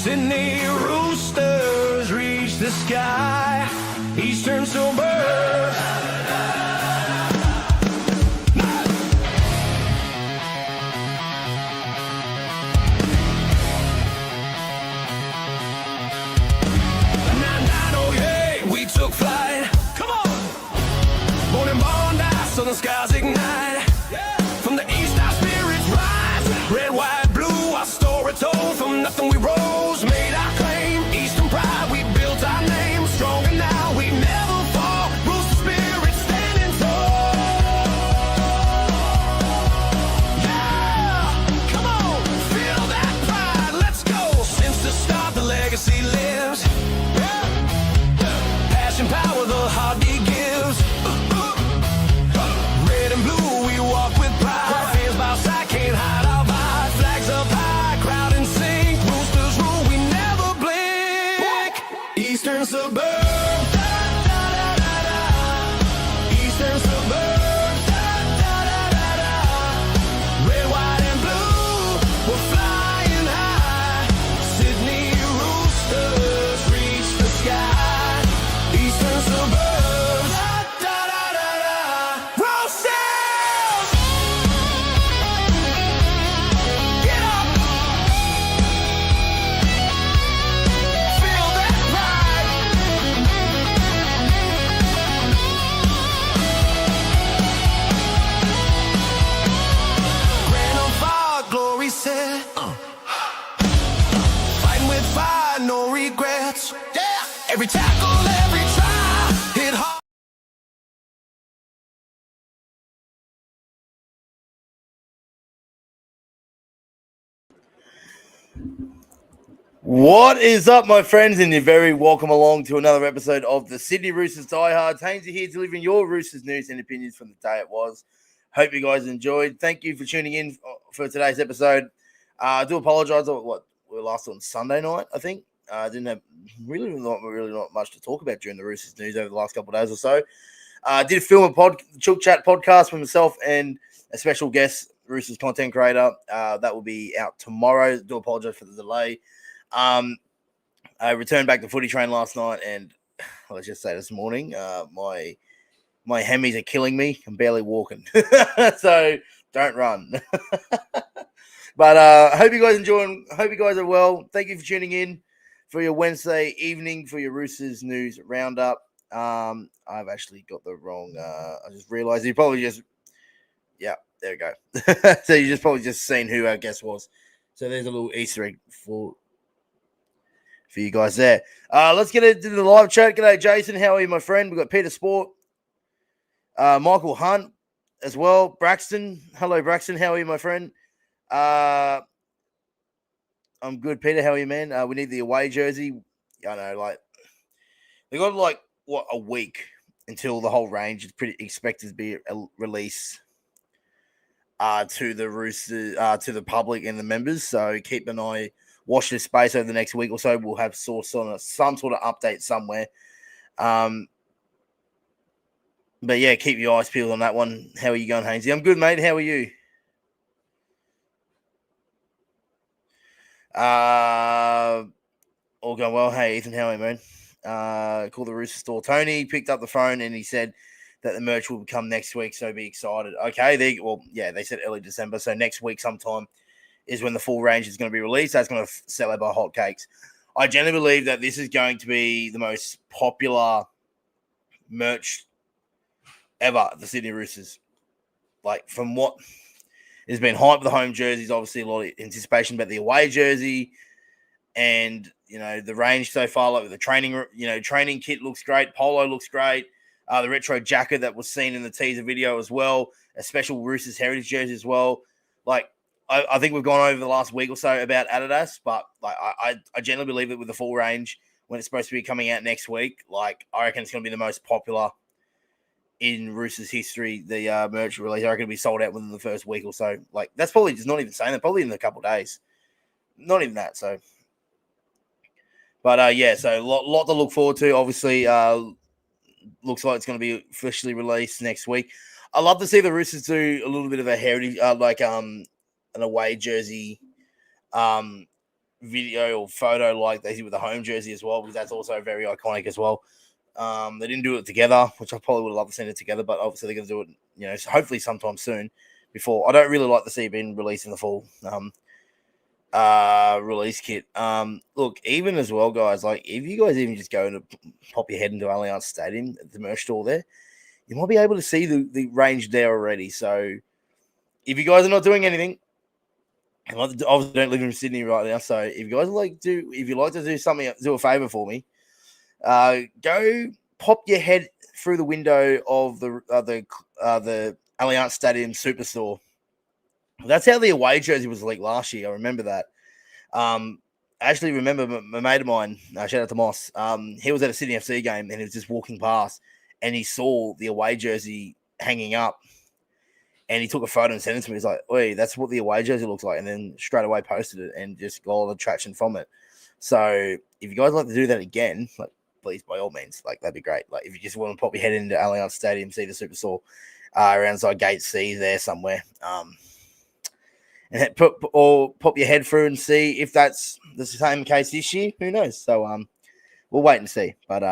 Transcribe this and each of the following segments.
Sydney Roosters reach the sky. Eastern suburbs. We took flight. Come on. Born in Bondi, southern skies ignite. From the east, our spirits rise. Red, white, blue, our story told. From nothing we rose, made our claim. Eastern pride, we built our name. Stronger now, we never fall. Rooster spirit standing tall. Yeah, come on, feel that pride. Let's go. Since the start, the legacy lives. Passion, power, the heartbeat gives. Red and blue, we walk with pride. Fears by side, can't hide our vibe. Flags up high, crowd in sync. Roosters rule, we never blink. Eastern suburbs. Eastern suburbs. Red, white, and blue, we're flying high. Sydney Roosters reach the sky. Eastern suburbs. Roosters! Get up! Feel that pride! Grand on fire, glory set. Fighting with fire, no regrets. Yeah! Every tackle, every try, hit hard. What is up, my friends, and you're very welcome along to another episode of the Sydney Roosters Diehards. Hainsey here delivering your Roosters news and opinions from the day it was. Hope you guys enjoyed. Thank you for tuning in for today's episode. I do apologise. We were last on Sunday night, I think. I didn't have really not much to talk about during the Roosters news over the last couple of days or so. I did film a Chook Chat podcast with myself and a special guest, Roosters content creator. That will be out tomorrow. Do apologise for the delay. I returned back to footy train last night, and let's just say this morning, my hemis are killing me. I'm barely walking, so don't run. But hope you guys enjoying. Hope you guys are well. Thank you for tuning in for your Wednesday evening for your Roosters news roundup. I've actually got the wrong. I just realized you probably just. Yeah, there we go. So you just probably just seen who our guest was. So there's a little Easter egg for you guys there. Let's get into the live chat. G'day, Jason. How are you, my friend? We've got Peter Sport, Michael Hunt as well. Braxton. Hello, Braxton. How are you, my friend? I'm good, Peter. How are you, man? We need the away jersey. I know, they got a week until the whole range is pretty expected to be released to the Roosters, to the public and the members. So keep an eye. Watch this space over the next week or so. We'll have some sort of update somewhere. But yeah, keep your eyes peeled on that one. How are you going, Hainsey? I'm good, mate. How are you? All going well. Hey, Ethan, how are you, man? Called the Rooster store. Tony picked up the phone and he said that the merch will come next week, so be excited. Okay, they said early December, so next week sometime is when the full range is going to be released. That's going to sell out by hotcakes. I generally believe that this is going to be the most popular merch ever at the Sydney Roosters. From what has been hyped with the home jerseys, obviously a lot of anticipation about the away jersey, and the range so far, with the training kit looks great, polo looks great, the retro jacket that was seen in the teaser video as well, a special Roosters heritage jersey as well. I think we've gone over the last week or so about Adidas, but I generally believe that with the full range, when it's supposed to be coming out next week, I reckon it's going to be the most popular in Roosters history. The merch release, I reckon it'll be sold out within the first week or so. That's probably just not even saying that, probably in a couple of days. Not even that, so. But so lot to look forward to. Obviously, looks like it's going to be officially released next week. I love to see the Roosters do a little bit of a heritage, an away jersey video or photo like they did with the home jersey as well, because that's also very iconic as well. They didn't do it together, which I probably would have loved to see it together, but obviously they're going to do it, you know, hopefully sometime soon. Before, I don't really like to see it being released in the full release kit. Look, even as well, guys, like if you guys even just go and pop your head into Allianz Stadium at the merch store there, you might be able to see the range there already. So if you guys are not doing anything, and I obviously don't live in Sydney right now, so if you guys like to do something, do a favor for me, go pop your head through the window of the Allianz Stadium Superstore. That's how the away jersey was leaked last year. I remember that. I actually remember my mate of mine, shout out to Moss, he was at a Sydney FC game and he was just walking past and he saw the away jersey hanging up and he took a photo and sent it to me. He's like, "Wait, that's what the away jersey looks like," and then straight away posted it and just got all the traction from it. So if you guys like to do that again, like, please, by all means, like, that'd be great. Like, if you just want to pop your head into Allianz Stadium, see the Superstore around inside Gate C there somewhere, and pop your head through and see if that's the same case this year. Who knows? So we'll wait and see. But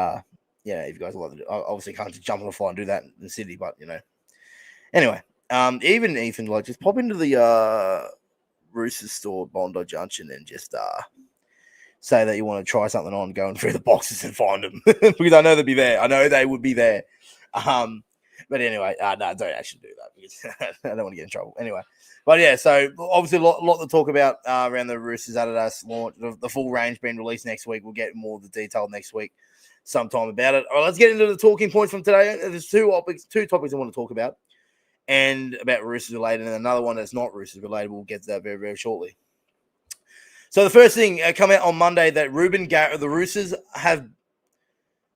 yeah, if you guys like to do, obviously can't just jump on a flight and do that in the city, but you know. Anyway, even Ethan, like, just pop into the Roosters store at Bondi Junction and just say that you want to try something on, going through the boxes and find them because I know they'll be there. I know they would be there. But anyway, no, don't actually do that because I don't want to get in trouble. Anyway, but yeah, so obviously a lot to talk about around the Roosters Adidas launch. The full range being released next week. We'll get more of the detail next week sometime about it. All right, let's get into the talking points from today. There's two topics I want to talk about, and about Roosters related, and another one that's not Roosters related. We'll get to that very, very shortly. So the first thing come out on Monday that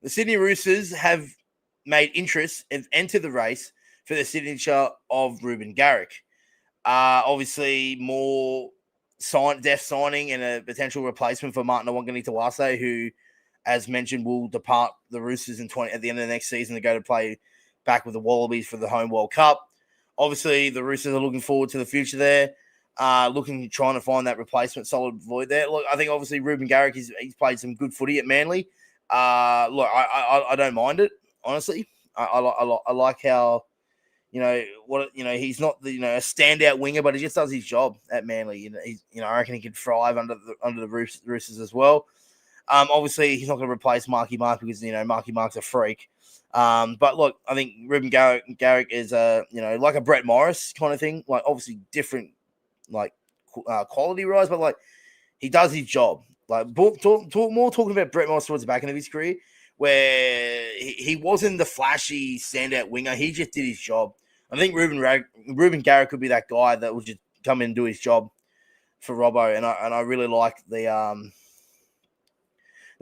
the Sydney Roosters have made interest and entered the race for the signature of Ruben Garrick. Obviously, more depth signing and a potential replacement for Martin Awangani-Tawase, who, as mentioned, will depart the Roosters at the end of the next season to go to play back with the Wallabies for the Home World Cup. Obviously, the Roosters are looking forward to the future there, trying to find that replacement solid void there. Look, I think obviously Ruben Garrick, he's played some good footy at Manly. Look, I don't mind it, honestly. I like how, he's not a standout winger, but he just does his job at Manly. I reckon he could thrive under the Roosters as well. Obviously, he's not going to replace Marky Mark because Marky Mark's a freak. But look, I think Ruben Garrick is like a Brett Morris kind of thing. Like, obviously different, like, quality rise, but like, he does his job. Like, talking about Brett Morris towards the back end of his career, where he wasn't the flashy standout winger. He just did his job. I think Ruben Garrick could be that guy that would just come in and do his job for Robbo, and I really like the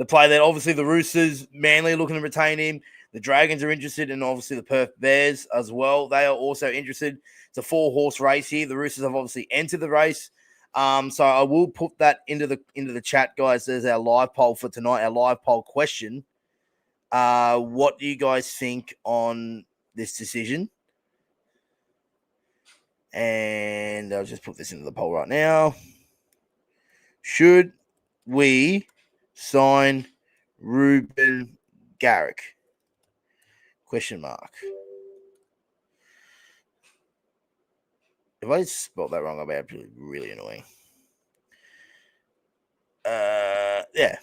play that obviously the Roosters, Manly are looking to retain him. The Dragons are interested, and obviously the Perth Bears as well. They are also interested. It's a 4-horse race here. The Roosters have obviously entered the race. So I will put that into the chat, guys. There's our live poll for tonight, our live poll question. What do you guys think on this decision? And I'll just put this into the poll right now. Should we sign Ruben Garrick? Question mark. If I spelled that wrong, I'll be absolutely really annoying. Yeah,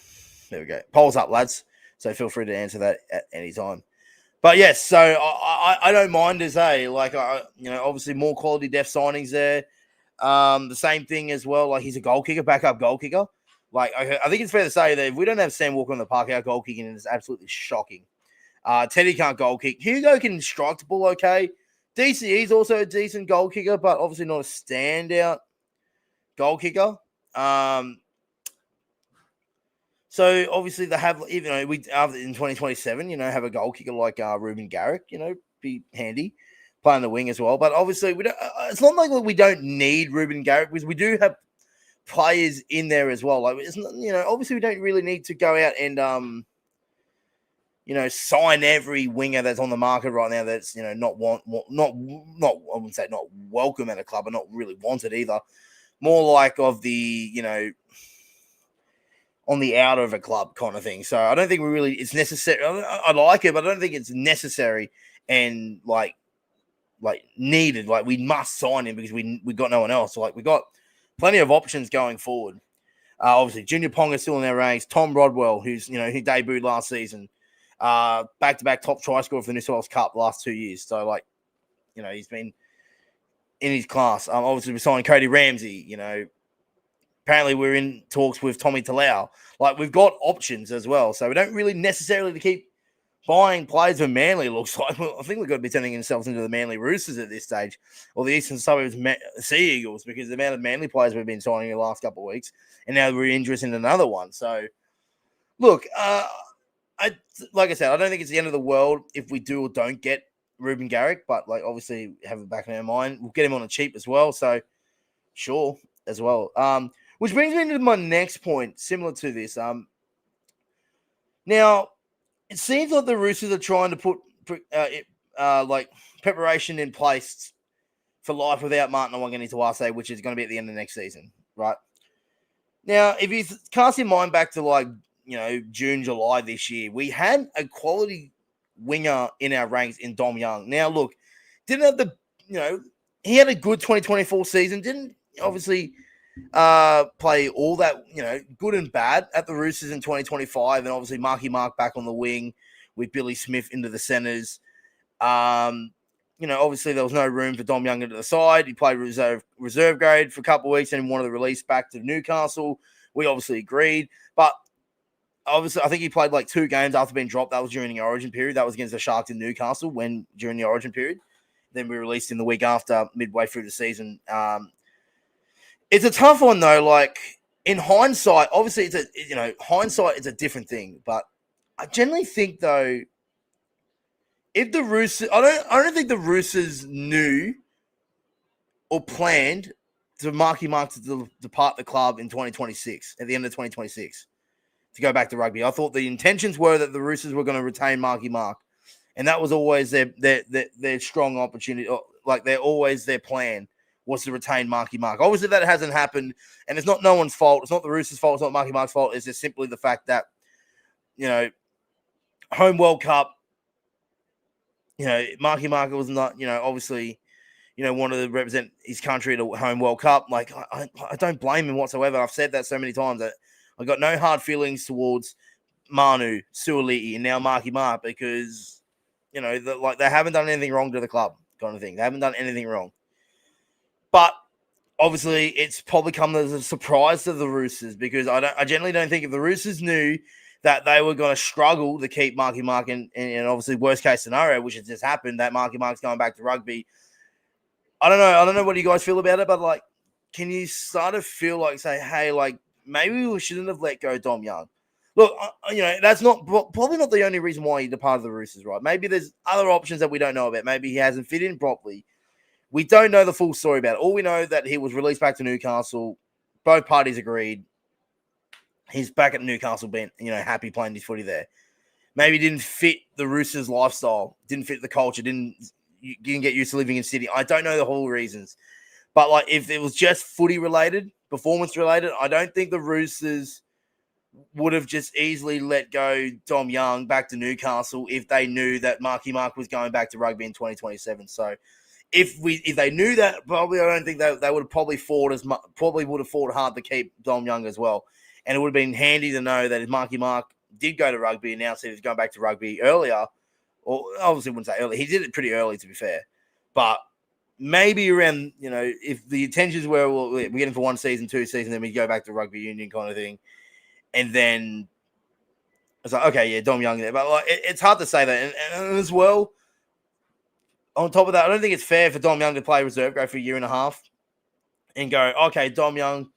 there we go. Poll's up, lads. So feel free to answer that at any time. But yes, so I don't mind as obviously more quality depth signings there. The same thing as well. Like, he's a goal kicker, backup goal kicker. Like, I think it's fair to say that if we don't have Sam Walker on the park, our goal kicking is absolutely shocking. Teddy can't goal kick. Hugo can strike the ball okay. DCE's also a decent goal kicker, but obviously not a standout goal kicker. So obviously they have, we in 2027, have a goal kicker like Ruben Garrick, be handy playing the wing as well. But obviously we don't. It's not like we don't need Ruben Garrick because we do have players in there as well. Like, it's not, obviously we don't really need to go out and sign every winger that's on the market right now that's, I wouldn't say not welcome at a club, but not really wanted either. More like of the, on the out of a club kind of thing. So I don't think it's necessary. I like it, but I don't think it's necessary and like needed. Like we must sign him because we got no one else. So, like we got plenty of options going forward. Obviously, Junior Ponga still in their ranks. Tom Rodwell, who debuted last season, back-to-back top try scorer for the New South Wales Cup the last 2 years. So, like, he's been in his class. Obviously, we're signing Cody Ramsey. Apparently we're in talks with Tommy Talau. Like, we've got options as well. So we don't really necessarily to keep buying players for Manly, looks like. Well, I think we've got to be turning ourselves into the Manly Roosters at this stage, or the Eastern Suburbs Sea Eagles, because the amount of Manly players we've been signing in the last couple of weeks, and now we're interested in another one. So, look, like I said, I don't think it's the end of the world if we do or don't get Ruben Garrick, but like obviously have it back in our mind. We'll get him on a cheap as well, so sure as well. Which brings me to my next point, similar to this. Now, it seems like the Roosters are trying to put like preparation in place for life without Martin Awangani-Tuase, which is going to be at the end of next season, right? Now, if you cast your mind back to June, July this year, we had a quality winger in our ranks in Dom Young. Now, look, didn't have he had a good 2024 season, didn't obviously play all that, good and bad at the Roosters in 2025, and obviously Marky Mark back on the wing with Billy Smith into the centres. Obviously there was no room for Dom Young into the side. He played reserve grade for a couple of weeks and wanted to release back to Newcastle. We obviously agreed, but obviously I think he played like 2 games after being dropped. That was during the Origin period. That was against the Sharks in Newcastle during the Origin period. Then we released him the week after, midway through the season. It's a tough one though. Like in hindsight, obviously hindsight is a different thing. But I generally think though, if the Roosters, I don't think the Roosters knew or planned to Marky Mark to depart the club in 2026 at the end of 2026 to go back to rugby. I thought the intentions were that the Roosters were going to retain Marky Mark, and that was always their strong opportunity. Like they're always their plan was to retain Marky Mark. Obviously, that hasn't happened, and it's not no one's fault. It's not the Roosters' fault. It's not Marky Mark's fault. It's just simply the fact that, home World Cup, Marky Mark was not, obviously, wanted to represent his country at a home World Cup. Like, I don't blame him whatsoever. I've said that so many times that I got no hard feelings towards Manu, Suoliti, and now Marky Mark because, they haven't done anything wrong to the club kind of thing. They haven't done anything wrong. But obviously, it's probably come as a surprise to the Roosters because I generally don't think if the Roosters knew that they were going to struggle to keep Marky Mark in obviously worst case scenario, which has just happened, that Marky Mark's going back to rugby. I don't know what you guys feel about it, but like, can you sort of feel like say, hey, like maybe we shouldn't have let go Dom Young? Look, that's probably not the only reason why he departed the Roosters, right? Maybe there's other options that we don't know about. Maybe he hasn't fit in properly. We don't know the full story about it. All we know that he was released back to Newcastle. Both parties agreed. He's back at Newcastle, being happy playing his footy there. Maybe didn't fit the Roosters' lifestyle, didn't fit the culture, didn't get used to living in Sydney. I don't know the whole reasons, but like if it was just footy related, performance related, I don't think the Roosters would have just easily let go Dom Young back to Newcastle if they knew that Marky Mark was going back to rugby in 2027. So. If they knew that, probably I don't think they would have probably fought hard to keep Dom Young as well. And it would have been handy to know that if Marky Mark did go to rugby and now said he's going back to rugby earlier, or obviously wouldn't say early, he did it pretty early to be fair. But maybe around, if the intentions were, well, we're getting for 1 season, 2 seasons, then we go back to rugby union kind of thing. And then it's like, okay, yeah, Dom Young there. But like, it's hard to say that. And as well, on top of that, I don't think it's fair for Dom Young to play reserve grade for a year and a half and go, okay, Dom Young,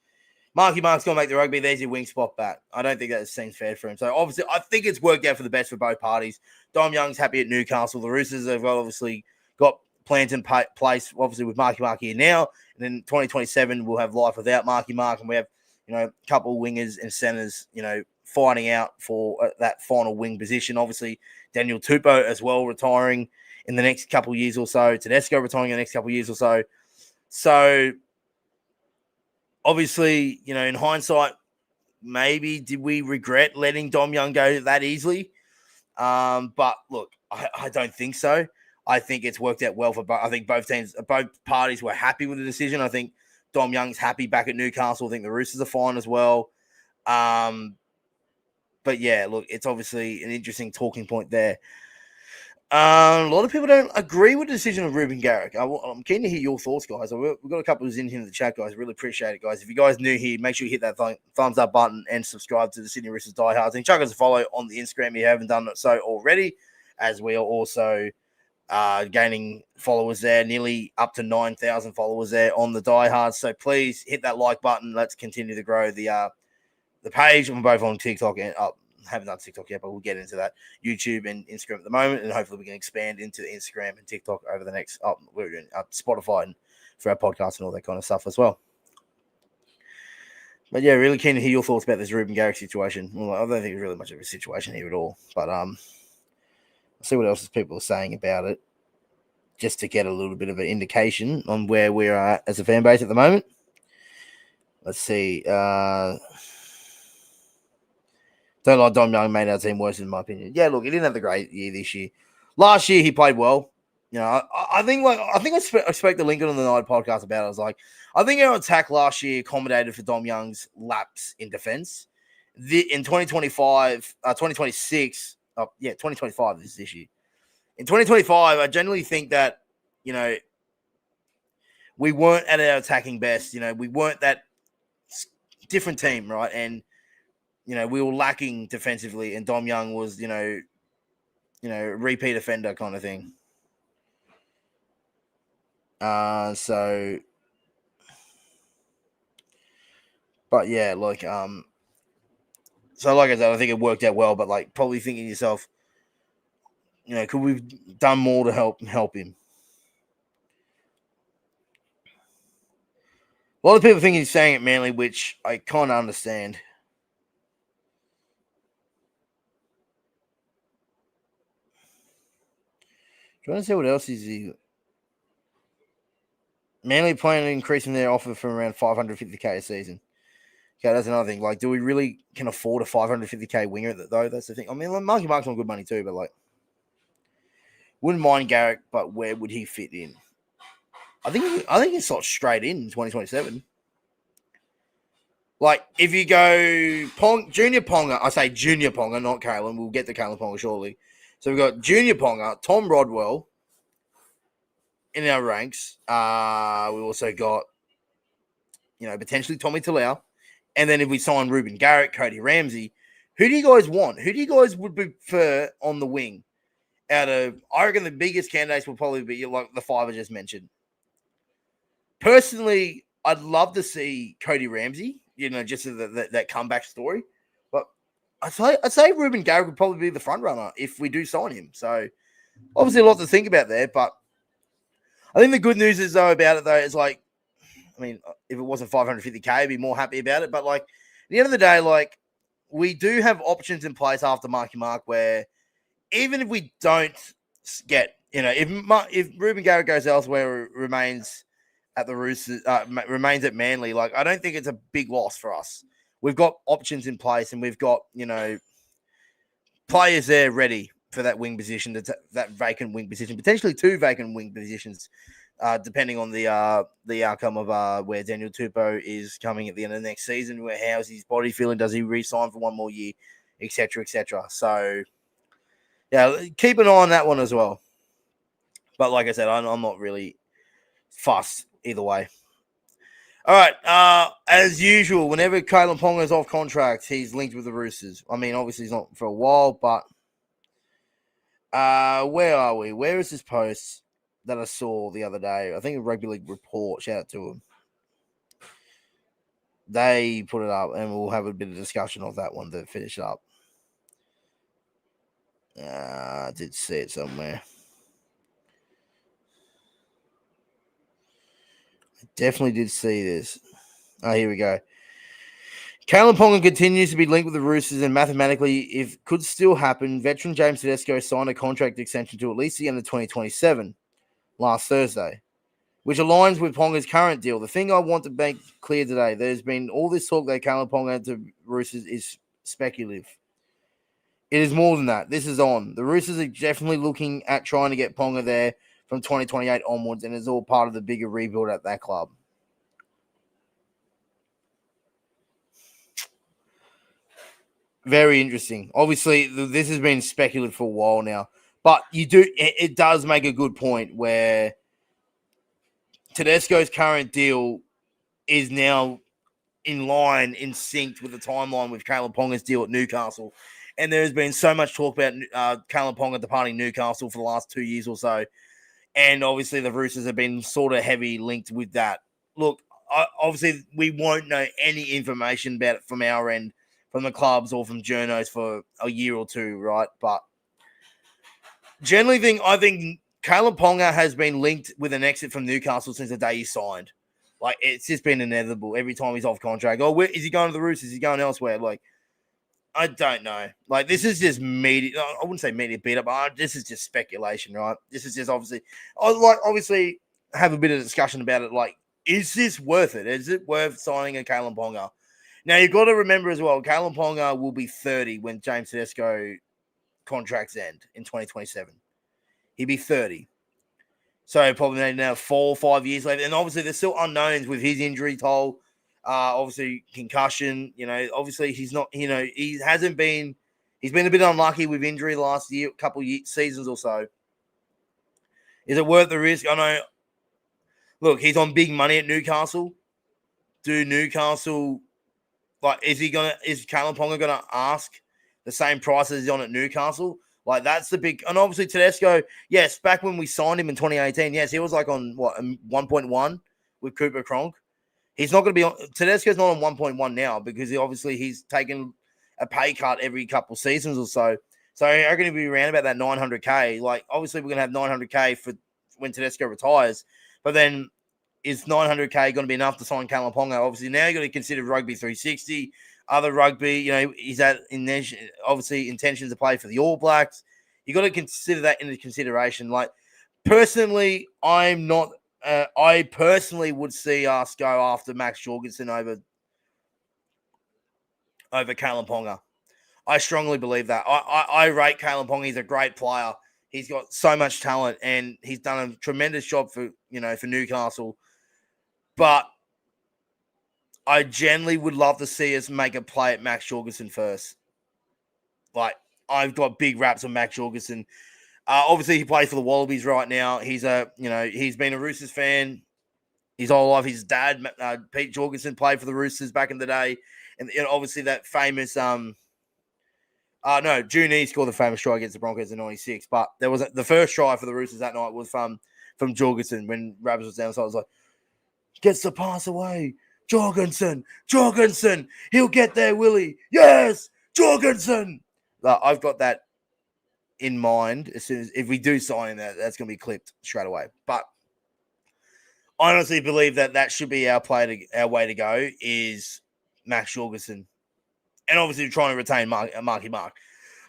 Marky Mark's going to make the rugby. There's your wing spot back. I don't think that seems fair for him. So, obviously, I think it's worked out for the best for both parties. Dom Young's happy at Newcastle. The Roosters have obviously got plans in place, obviously, with Marky Mark here now. And then 2027, we'll have life without Marky Mark. And we have, a couple of wingers and centers, fighting out for that final wing position. Obviously, Daniel Tupou as well retiring in the next couple of years or so. Tedesco retiring in the next couple of years or so. So, obviously, in hindsight, maybe did we regret letting Dom Young go that easily? But look, I don't think so. I think it's worked out well for both. I think both parties were happy with the decision. I think Dom Young's happy back at Newcastle. I think the Roosters are fine as well. But yeah, look, it's obviously an interesting talking point there. A lot of people don't agree with the decision of Ruben Garrick. I'm keen to hear your thoughts, guys. We've got a couple who's in here in the chat, guys. Really appreciate it, guys. If you guys new here, make sure you hit that thumbs up button and subscribe to the Sydney Roosters Diehards. And chuck us a follow on the Instagram if you haven't done so already, as we are also gaining followers there, nearly up to 9,000 followers there on the Diehards. So please hit that like button. Let's continue to grow the page. I'm both on TikTok and haven't done TikTok yet, but we'll get into that. YouTube and Instagram at the moment, and hopefully we can expand into Instagram and TikTok over the next we're doing Spotify and for our podcast and all that kind of stuff as well. But yeah, really keen to hear your thoughts about this Ruben Garrick situation. Well, I don't think it's really much of a situation here at all, but I'll see what else people are saying about it, just to get a little bit of an indication on where we are as a fan base at the moment. Let's see. Don't like Dom Young made our team worse, in my opinion. Yeah, look, he didn't have the great year this year. Last year, he played well. You know, I think I spoke to Lincoln on the Night podcast about it. I was like, I think our attack last year accommodated for Dom Young's lapse in defense. In 2025, 2026, 2025 is this year. In 2025, I generally think that, you know, we weren't at our attacking best. You know, we weren't that different team, right? And you know, we were lacking defensively, and Dom Young was, you know, repeat offender kind of thing. But yeah, like, so like I said, I think it worked out well, but like probably thinking to yourself, you know, could we have done more to help him? A lot of people think he's saying it Manly, which I kind of understand. Trying to see what else is he. Manly planning on increasing their offer from around $550K a season. Okay, that's another thing. Like, do we really can afford a $550K winger though? That's the thing. I mean, like, Marky Mark's on good money too, but like, wouldn't mind Garrick, but where would he fit in? I think he's sort of straight in 2027. Like, if you go Junior Ponga, I say Junior Ponga, not Kalyn. We'll get to Kalyn Ponga shortly. So we've got Junior Ponga, Tom Rodwell in our ranks. We also got, you know, potentially Tommy Talau. And then if we sign Ruben Garrick, Cody Ramsey, who do you guys want? Who do you guys would prefer on the wing? I reckon the biggest candidates will probably be like the five I just mentioned. Personally, I'd love to see Cody Ramsey, you know, just that comeback story. But I'd say Ruben Garrick would probably be the front runner if we do sign him. So obviously a lot to think about there. But I think the good news is about it is like, I mean, if it wasn't $550K, I'd be more happy about it. But like at the end of the day, like we do have options in place after Marky Mark where even if we don't get, you know, if Ruben Garrick goes elsewhere, remains at the Roosters, remains at Manly, like I don't think it's a big loss for us. We've got options in place, and we've got, you know, players there ready for that wing position, that vacant wing position, potentially two vacant wing positions, depending on the outcome of where Daniel Tupou is coming at the end of the next season. How's his body feeling? Does he re-sign for one more year, etc., etc. So, yeah, keep an eye on that one as well. But like I said, I'm not really fussed either way. All right. As usual, whenever Kalyn Ponga is off contract, he's linked with the Roosters. I mean, obviously he's not for a while, but where are we? Where is this post that I saw the other day? I think a Rugby League Report. Shout out to them. They put it up, and we'll have a bit of discussion of that one to finish up. I did see it somewhere. Definitely did see this. Oh, here we go. Kalyn Ponga continues to be linked with the Roosters, and mathematically, if could still happen, veteran James Tedesco signed a contract extension to at least the end of 2027 last Thursday. which aligns with Ponga's current deal. The thing I want to make clear today, there's been all this talk that Kalyn Ponga to Roosters is speculative. It is more than that. This is on. The Roosters are definitely looking at trying to get Ponga there from 2028 onwards, and it's all part of the bigger rebuild at that club. Very interesting. Obviously, this has been speculated for a while now, but it does make a good point where Tedesco's current deal is now in line, in sync with the timeline with Kalyn Ponga's deal at Newcastle. And there's been so much talk about Kalyn Ponga departing Newcastle for the last 2 years or so. And obviously the Roosters have been sort of heavy linked with that. Look, obviously we won't know any information about it from our end, from the clubs or from journos for a year or two, right? But generally I think Kalyn Ponga has been linked with an exit from Newcastle since the day he signed. Like, it's just been inevitable every time he's off contract. Oh, where is he going to the Roosters? Is he going elsewhere? Like, I don't know. Like, this is just media. I wouldn't say media beat up. This is just speculation, right? This is just obviously have a bit of discussion about it. Like, is this worth it? Is it worth signing a Kalyn Ponga? Now, you've got to remember as well, Kalyn Ponga will be 30 when James Tedesco contracts end in 2027. He'd be 30. So probably now 4 or 5 years later. And obviously there's still unknowns with his injury toll. Obviously concussion, obviously he's not, he's been a bit unlucky with injury last year, couple seasons or so. Is it worth the risk? I know. Look, he's on big money at Newcastle. Do Newcastle, is Kalyn Ponga going to ask the same price as he's on at Newcastle? Like, that's the big... And obviously, Tedesco, yes, back when we signed him in 2018, yes, he was like on, 1.1 with Cooper Cronk. He's not going to be on... Tedesco's not on 1.1 now because he's taken a pay cut every couple seasons or so. So I'm going to be around about that 900K. Like, obviously, we're going to have 900K for when Tedesco retires. But then is 900K going to be enough to sign Kalyn Ponga? Obviously, now you've got to consider Rugby 360, other rugby. He's obviously intentions to play for the All Blacks. You got to consider that into consideration. Like, personally, I'm not. I personally would see us go after Max Jorgensen over Kalyn Ponga. I strongly believe that. I rate Kalyn Ponga. He's a great player. He's got so much talent, and he's done a tremendous job for Newcastle. But I generally would love to see us make a play at Max Jorgensen first. Like, I've got big raps on Max Jorgensen. Obviously, he plays for the Wallabies right now. He's been a Roosters fan his whole life. His dad, Pete Jorgensen, played for the Roosters back in the day, and obviously that famous June East scored the famous try against the Broncos in '96. But there was the first try for the Roosters that night was from Jorgensen when Rabbits was down. So I was like, gets the pass away. Jorgensen, he'll get there, Willie. Yes, Jorgensen. I've got that in mind. As soon as if we do sign that, that's going to be clipped straight away. But I honestly believe that should be our way to go is Max Jorgensen, and obviously trying to retain Marky Mark.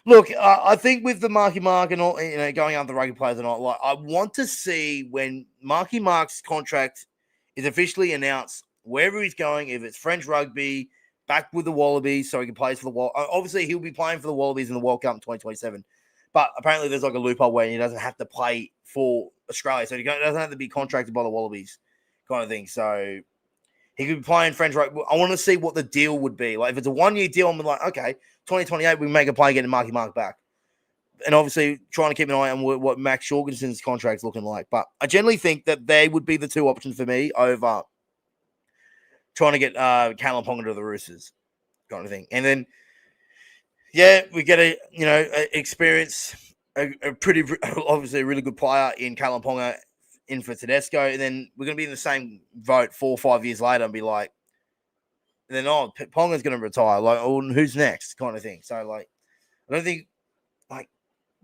Look, I think with the Marky Mark and all, going after the rugby players and all, like, I want to see when Marky Mark's contract is officially announced, wherever he's going, if it's French rugby, back with the Wallabies, so he can play for the Wallabies. Obviously, he'll be playing for the Wallabies in the World Cup in 2027. But apparently, there's like a loophole where he doesn't have to play for Australia, so he doesn't have to be contracted by the Wallabies, kind of thing. So he could be playing French rugby. I want to see what the deal would be. Like, if it's a 1-year deal, I'm like, okay, 2028, we make a play getting Marky Mark back. And obviously, trying to keep an eye on what Max Jorgensen's contract's looking like. But I generally think that they would be the two options for me over trying to get Kalyn Ponga to the Roosters, kind of thing. And then, yeah, we get experience, a pretty, obviously a really good player in Kalyn Ponga in for Tedesco. And then we're going to be in the same vote 4 or 5 years later and be like, and then, Ponga's going to retire. Like, who's next, kind of thing. So, like, I don't think, like,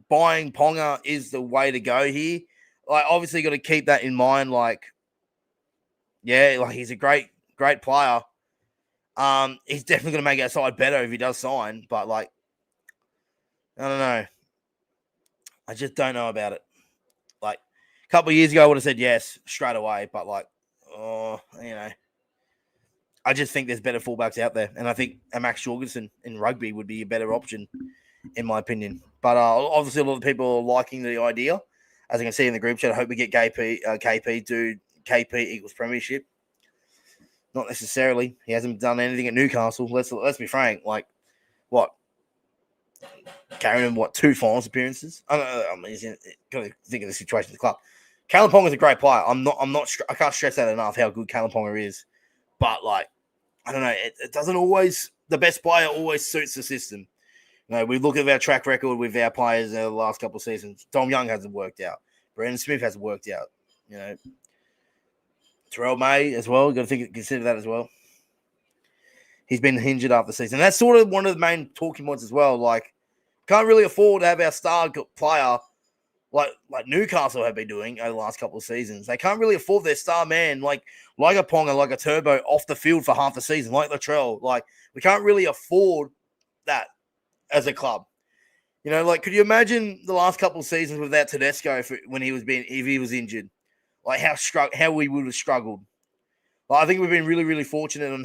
buying Ponga is the way to go here. Like, obviously, got to keep that in mind. Like, yeah, like, he's a great player. He's definitely going to make our side better if he does sign. But, like, I don't know. I just don't know about it. Like, couple of years ago, I would have said yes straight away. But like, I just think there's better fullbacks out there, and I think a Max Jorgensen in rugby would be a better option, in my opinion. But obviously, a lot of people are liking the idea. As I can see in the group chat, I hope we get KP. Dude, KP equals premiership. Not necessarily. He hasn't done anything at Newcastle. Let's be frank. Like, what? Carrying him, 2 finals appearances? I mean, got to think of the situation of the club. Kalyn Ponga is a great player. I can't stress that enough how good Kalyn Ponga is. But like, I don't know. It doesn't always. The best player always suits the system. We look at our track record with our players in the last couple of seasons. Tom Young hasn't worked out. Brandon Smith hasn't worked out. Terrell May as well. Got to consider that as well. He's been injured after the season. That's sort of one of the main talking points as well. Like, can't really afford to have our star player like Newcastle have been doing over the last couple of seasons. They can't really afford their star man like a Ponga, like a Turbo off the field for half the season, like Latrell. Like, we can't really afford that as a club. Could you imagine the last couple of seasons without Tedesco if he was injured? Like, how we would have struggled. Like, I think we've been really, really fortunate on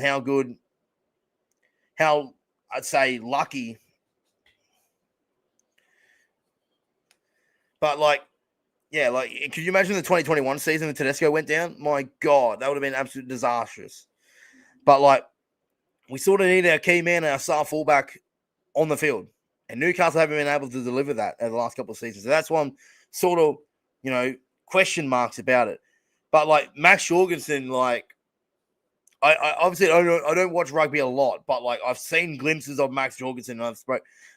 how I'd say lucky. But could you imagine the 2021 season when Tedesco went down? My God, that would have been absolutely disastrous. But we sort of need our key man, our star fullback on the field. And Newcastle haven't been able to deliver that over the last couple of seasons. So that's why I'm sort of, question marks about it. But Max Jorgensen, I obviously I don't watch rugby a lot, but I've seen glimpses of Max Jorgensen. And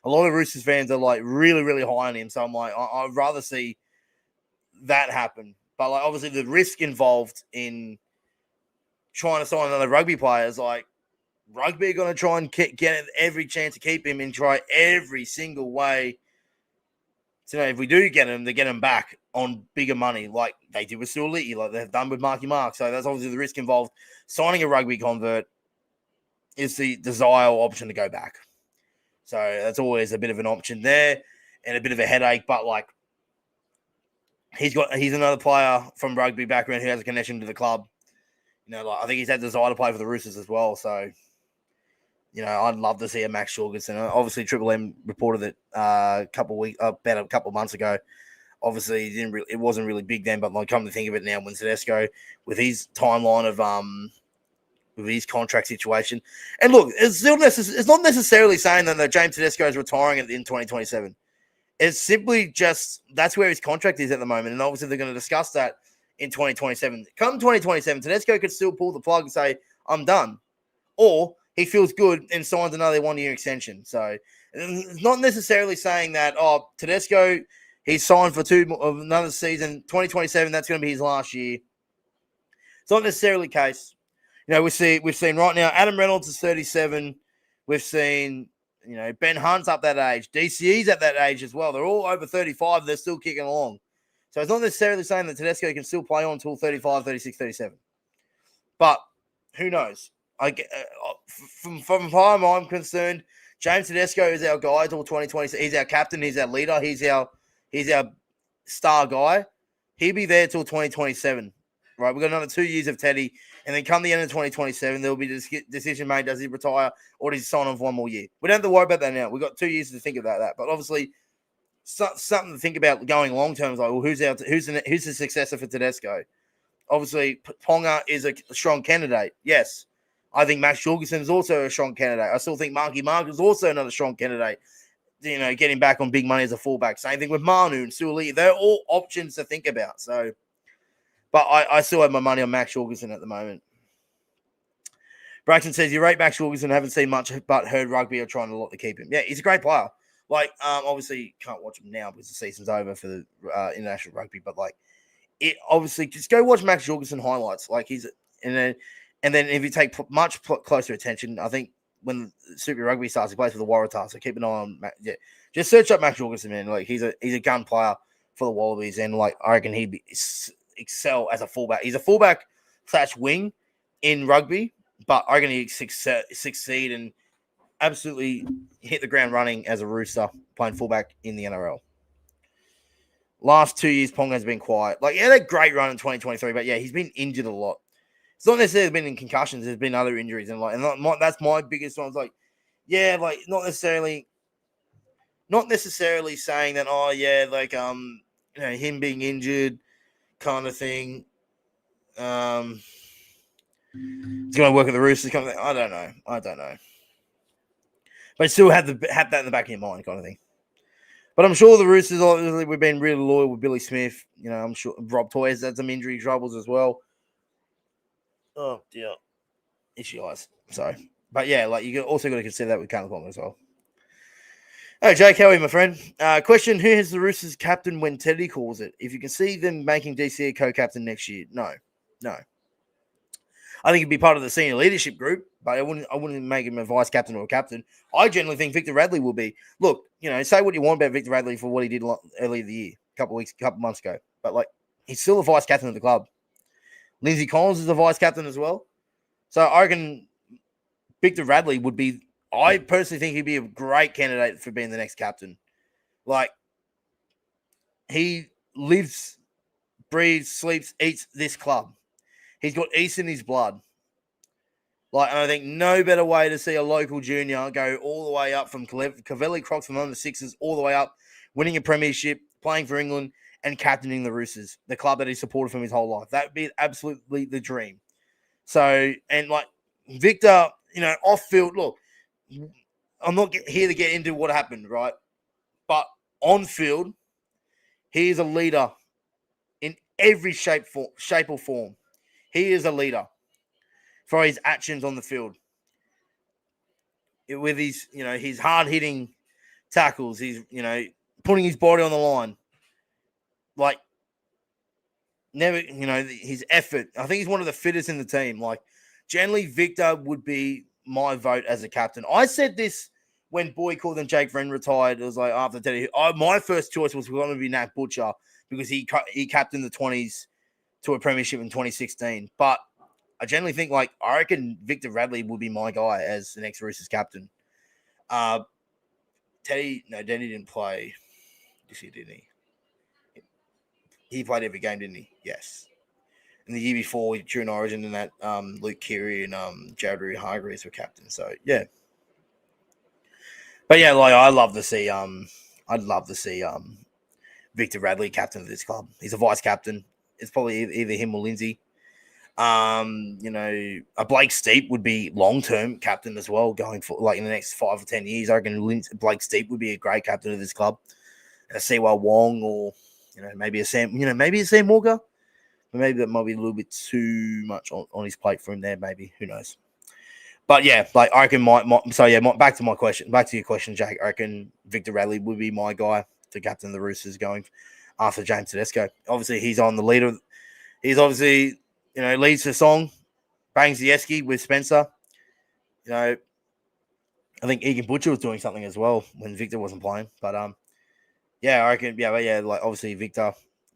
a lot of Roosters fans are really, really high on him. So I'm I'd rather see that happen. But obviously the risk involved in trying to sign another rugby player is rugby are going to try and get every chance to keep him and try every single way. So if we do get him, they get him back on bigger money, like they did with Suoliti, like they've done with Marky Mark. So that's obviously the risk involved. Signing a rugby convert is the desire or option to go back. So that's always a bit of an option there and a bit of a headache. But he's another player from rugby background who has a connection to the club. I think he's had desire to play for the Roosters as well. So, I'd love to see a Max Jorgensen. Obviously, Triple M reported it about a couple of months ago. Obviously, it wasn't really big then, but come to think of it now, when Tedesco, with his timeline of with his contract situation, and look, it's not necessarily saying that James Tedesco is retiring in 2027. It's simply just that's where his contract is at the moment, and obviously they're going to discuss that in 2027. Come 2027, Tedesco could still pull the plug and say, "I'm done," or he feels good and signs another 1-year extension. So it's not necessarily saying that, Tedesco, he's signed for another season, 2027, that's going to be his last year. It's not necessarily the case. We've seen right now, Adam Reynolds is 37. We've seen, Ben Hunt's up that age. DCE's at that age as well. They're all over 35. They're still kicking along. So it's not necessarily saying that Tedesco can still play on until 35, 36, 37. But who knows? From time I'm concerned, James Tedesco is our guy till 2020. He's our captain. He's our leader. He's our star guy. He'll be there till 2027. Right? We've got another 2 years of Teddy. And then come the end of 2027, there will be this decision made. Does he retire or does he sign on for 1 more year? We don't have to worry about that now. We've got 2 years to think about that. But obviously, something to think about going long term is who's the successor for Tedesco? Obviously, Ponga is a strong candidate. Yes. I think Max Jorgensen is also a strong candidate. I still think Marky Mark is also another strong candidate. Getting back on big money as a fullback. Same thing with Manu and Suoliti. They're all options to think about. So, but I still have my money on Max Jorgensen at the moment. Braxton says, you rate Max Jorgensen, haven't seen much, but heard rugby are trying a lot to keep him. Yeah, he's a great player. Obviously, you can't watch him now because the season's over for the international rugby, but it obviously just go watch Max Jorgensen highlights. And then if you take much closer attention, I think when Super Rugby starts, he plays for the Waratahs. So keep an eye on just search up Max Jorgensen, man. He's a gun player for the Wallabies, and I reckon he'd excel as a fullback. He's a fullback / wing in rugby, but I reckon he'd succeed and absolutely hit the ground running as a Rooster playing fullback in the NRL. Last 2 years, Ponga has been quiet. Like, he had a great run in 2023, but yeah, he's been injured a lot. It's not necessarily been in concussions. There's been other injuries, and that's my biggest one. It's like, yeah, like not necessarily saying that. Oh yeah, like him being injured, kind of thing. He's going to work at the Roosters, kind of thing. I don't know. But still have that in the back of your mind, kind of thing. But I'm sure the Roosters, obviously, we've been really loyal with Billy Smith. I'm sure Rob Toy's had some injury troubles as well. Oh dear, itchy eyes. Sorry, but yeah, like you also got to consider that with Kalyn Ponga as well. Hey Jake, how are you, my friend? Question: who has the Roosters captain when Teddy calls it? If you can see them making DC a co-captain next year, no. I think he'd be part of the senior leadership group, but I wouldn't make him a vice captain or a captain. I generally think Victor Radley will be. Look, say what you want about Victor Radley for what he did earlier the year, a couple months ago, but like he's still a vice captain of the club. Lindsay Collins is a vice captain as well, so I reckon Victor Radley would be. I personally think he'd be a great candidate for being the next captain. Like he lives, breathes, sleeps, eats this club. He's got East in his blood. Like, I think no better way to see a local junior go all the way up from Cavelli Crocs from under sixes, all the way up, winning a premiership, playing for England, and captaining the Roosters, the club that he supported from his whole life. That would be absolutely the dream. So, and like Victor, off field, look, I'm not here to get into what happened, right? But on field, he is a leader in every shape or form. He is a leader for his actions on the field. With his hard-hitting tackles, he's, putting his body on the line. Like, never, his effort. I think he's one of the fittest in the team. Like, generally, Victor would be my vote as a captain. I said this when Boy called and Jake Wren retired. It was like, after Teddy, my first choice was going to be Nat Butcher because he captained the 20s to a premiership in 2016. But I generally think, I reckon Victor Radley will be my guy as the next Roosters captain. Denny didn't play this year, didn't he? He played every game, didn't he? Yes. And the year before, during Origin, and that Luke Keary and Jared Hargreaves were captain. So yeah. But yeah, I'd love to see Victor Radley captain of this club. He's a vice captain. It's probably either him or Lindsay. A Blake Steep would be long-term captain as well, going for in the next 5 or 10 years. I reckon Blake Steep would be a great captain of this club. A Siwa Wong or maybe a Sam Walker, but maybe that might be a little bit too much on his plate for him there. Maybe, who knows? But yeah, I reckon back to your question, Jake. I reckon Victor Radley would be my guy to captain the Roosters going after James Tedesco. Obviously, he's on the leader. He's obviously. Leads the song, bangs the esky with Spencer. I think Egan Butcher was doing something as well when Victor wasn't playing. But I reckon, obviously Victor,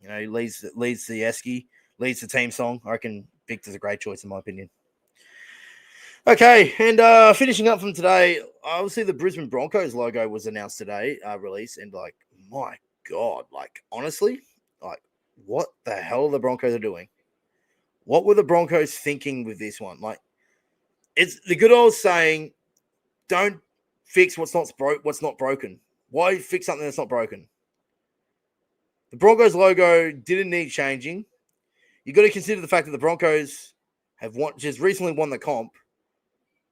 leads the esky, leads the team song. I reckon Victor's a great choice in my opinion. Okay, and finishing up from today, obviously the Brisbane Broncos logo was announced today, released, and my God, honestly, what the hell are the Broncos doing? What were the Broncos thinking with this one? It's the good old saying, don't fix what's not broken. Why fix something that's not broken? The Broncos logo didn't need changing. You got to consider the fact that the Broncos have just recently won the comp,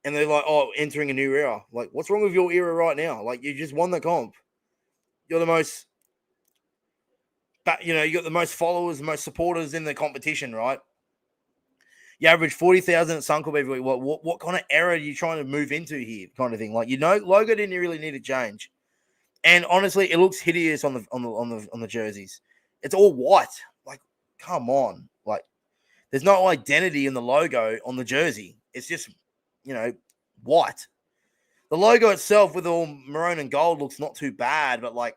and they're entering a new era. What's wrong with your era right now? You just won the comp. You're the most, you got the most followers, most supporters in the competition, right? You average 40,000 at Suncorp every week. What kind of era are you trying to move into here? Kind of thing. Logo didn't really need to change, and honestly, it looks hideous on the jerseys. It's all white. Come on. There's no identity in the logo on the jersey. It's just, white. The logo itself with all maroon and gold looks not too bad, but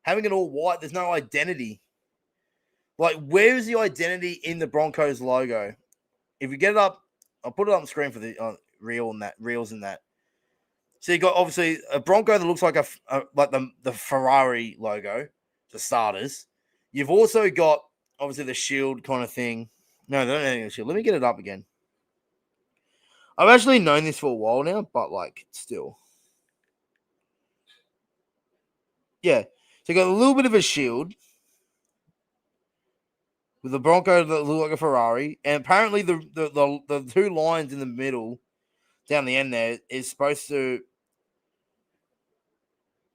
having it all white, there's no identity. Where is the identity in the Broncos logo? If you get it up, I'll put it up on the screen for the reels in that. So you got obviously a Bronco that looks like the Ferrari logo, for starters. You've also got, obviously, the shield kind of thing. No, they don't have the shield. Let me get it up again. I've actually known this for a while now, but, like, still. Yeah. So you got a little bit of a shield with the Bronco that look like a Ferrari. And apparently the two lines in the middle, down the end there, is supposed to...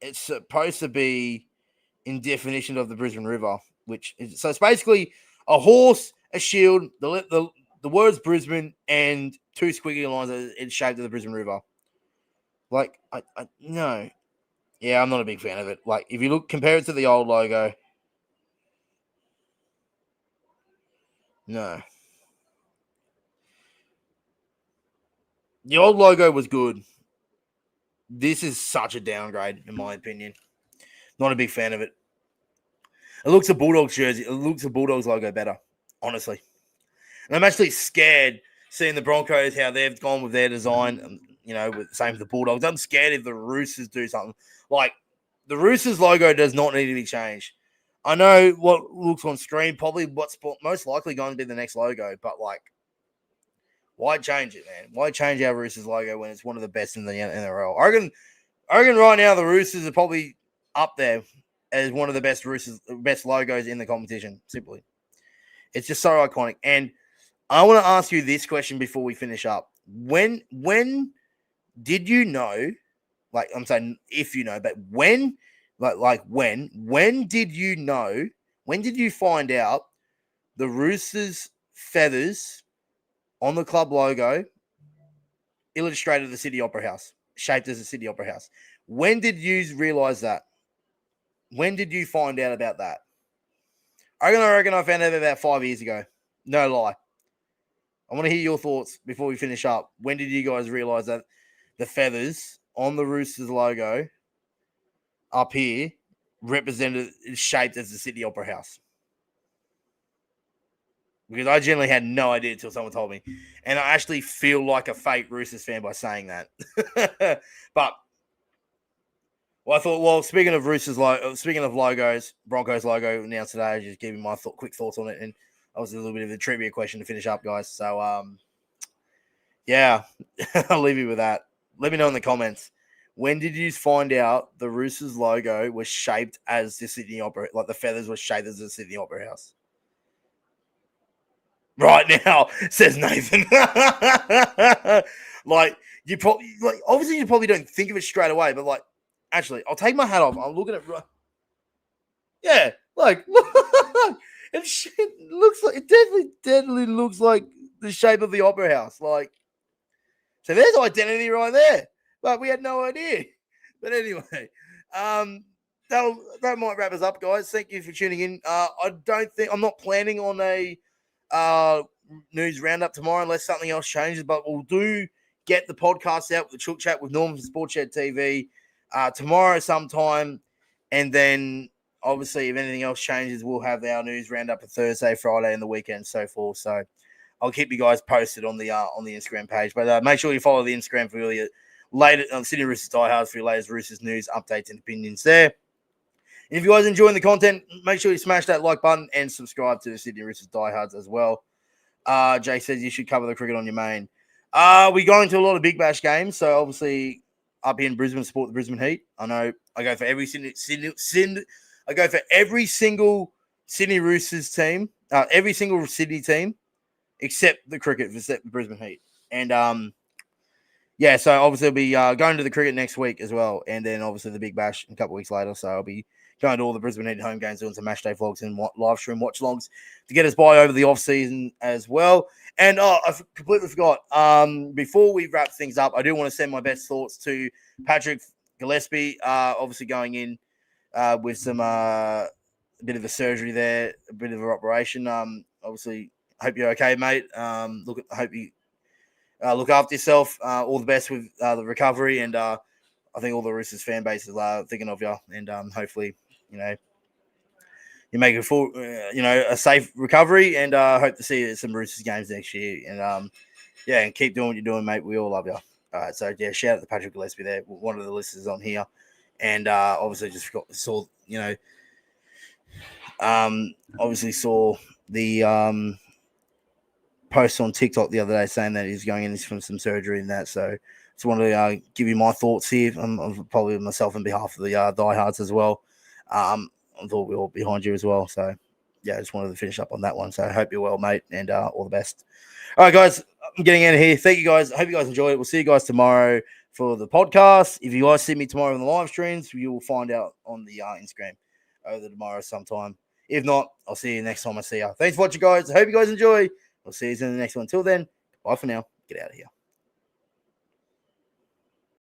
It's supposed to be in definition of the Brisbane River, which is... So it's basically a horse, a shield, the words Brisbane, and two squiggly lines in shape of the Brisbane River. Like, I no. Yeah, I'm not a big fan of it. Like, if you compare it to the old logo, no. The old logo was good. This is such a downgrade, in my opinion. Not a big fan of it. It looks a Bulldogs jersey. It looks a Bulldogs logo better, honestly. And I'm actually scared seeing the Broncos, how they've gone with their design, same with the Bulldogs. I'm scared if the Roosters do something. Like, the Roosters logo does not need to be changed. I know what looks on screen, probably what's most likely going to be the next logo, but, like, why change it, man? Why change our Roosters logo when it's one of the best in the NRL? I reckon right now the Roosters are probably up there as one of the best logos in the competition, simply. It's just so iconic. And I want to ask you this question before we finish up. When did you know, like, I'm saying if you know, but when did you know, when did you find out the Roosters feathers on the club logo illustrated the Sydney Opera House, shaped as a Sydney Opera House? When did you realize that? When did you find out about that? I reckon I found out about 5 years ago. No lie. I want to hear your thoughts before we finish up. When did you guys realize that the feathers on the Roosters logo up here represented, shaped as the Sydney Opera House? Because I generally had no idea until someone told me. And I actually feel like a fake Roosters fan by saying that. But, well, I thought, speaking of logos, Broncos logo announced today, I just gave you my quick thoughts on it. And obviously a little bit of a trivia question to finish up, guys. So, yeah, I'll leave you with that. Let me know in the comments. When did you find out the Roosters logo was shaped as the Sydney Opera, like the feathers were shaped as the Sydney Opera House? Right now, says Nathan. Like, obviously you probably don't think of it straight away, but, like, actually, I'll take my hat off. I'm looking at, yeah, like, it looks like, it definitely looks like the shape of the Opera House. Like, so there's identity right there, but we had no idea. But anyway, that might wrap us up, guys. Thank you for tuning in. I'm not planning on a news roundup tomorrow unless something else changes, but we'll get the podcast out with the Chook Chat with Norman from Sportshed TV tomorrow sometime, and then obviously if anything else changes, we'll have our news roundup for Thursday, Friday, and the weekend, so forth. So I'll keep you guys posted on the Instagram page, but make sure you follow the Instagram for your latest Sydney Roosters Diehards for your latest Roosters news, updates, and opinions there. And if you guys enjoying the content, make sure you smash that like button and subscribe to the Sydney Roosters Diehards as well. Jay says you should cover the cricket on your main. We're going to a lot of Big Bash games, so obviously up here in Brisbane, support the Brisbane Heat. I know I go for every single Sydney Roosters team, every single Sydney team, except the cricket, except the Brisbane Heat. And yeah, so obviously I'll be going to the cricket next week as well, and then obviously the Big Bash a couple of weeks later. So I'll be going to all the Brisbane Heat home games, doing some match day vlogs and live stream watch logs to get us by over the off season as well. And I completely forgot. Before we wrap things up, I do want to send my best thoughts to Patrick Gillespie. Obviously going in with some bit of a surgery there, a bit of an operation. Obviously, hope you're okay, mate. Hope you look after yourself. All the best with the recovery, and I think all the Roosters fan base is thinking of you, and hopefully, you make a full, a safe recovery, and hope to see you at some Roosters games next year. And yeah, and keep doing what you're doing, mate. We all love you. All right, so yeah, shout out to Patrick Gillespie there, one of the listeners on here, and obviously just saw, Obviously saw the post on TikTok the other day saying that he's going in from some surgery and that. So just wanted to give you my thoughts here. I'm probably myself on behalf of the Diehards as well. I thought we were all behind you as well. So yeah, I just wanted to finish up on that one. So I hope you're well, mate, and all the best. All right, guys, I'm getting out of here. Thank you, guys. I hope you guys enjoy it. We'll see you guys tomorrow for the podcast. If you guys see me tomorrow on the live streams, you will find out on the Instagram over tomorrow sometime. If not, I'll see you next time I see you. Thanks for watching, guys. I hope you guys enjoy. We'll see you in the next one. Until then, bye for now. Get out of here.